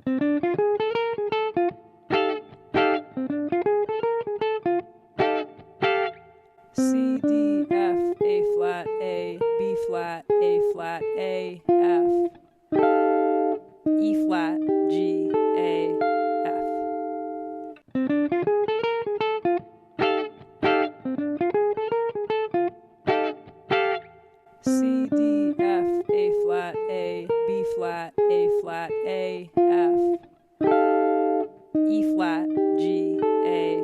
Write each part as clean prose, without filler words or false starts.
C, D, F, A flat, A, B flat, A flat, A, F, E flat, G, A, F. C, D, F, A flat, A, B flat, A flat, A, F, E flat, G, A,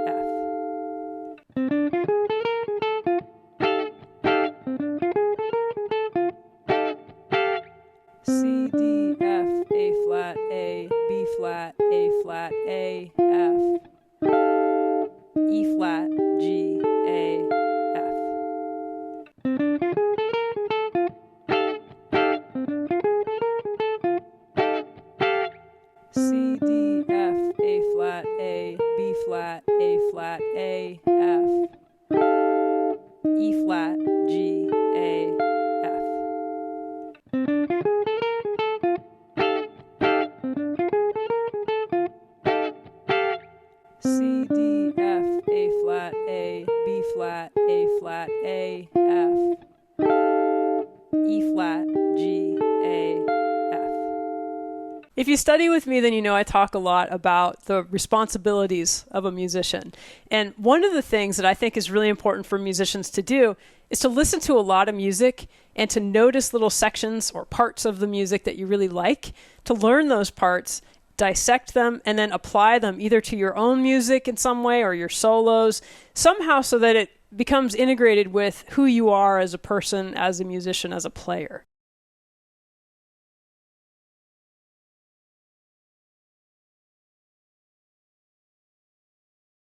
F. C, D, F, A flat, A, B flat, A flat, A, F, E flat, G, A, F. C, D, F, A flat, A, B flat, A flat, A, F, E flat, G, A, F. C, D, F, A flat, A, B flat, A flat, A, F, E flat, G, A, F. If you study with me, then you know I talk a lot about the responsibilities of a musician. And one of the things that I think is really important for musicians to do is to listen to a lot of music and to notice little sections or parts of the music that you really like, to learn those parts, dissect them, and then apply them either to your own music in some way or your solos, somehow so that it becomes integrated with who you are as a person, as a musician, as a player.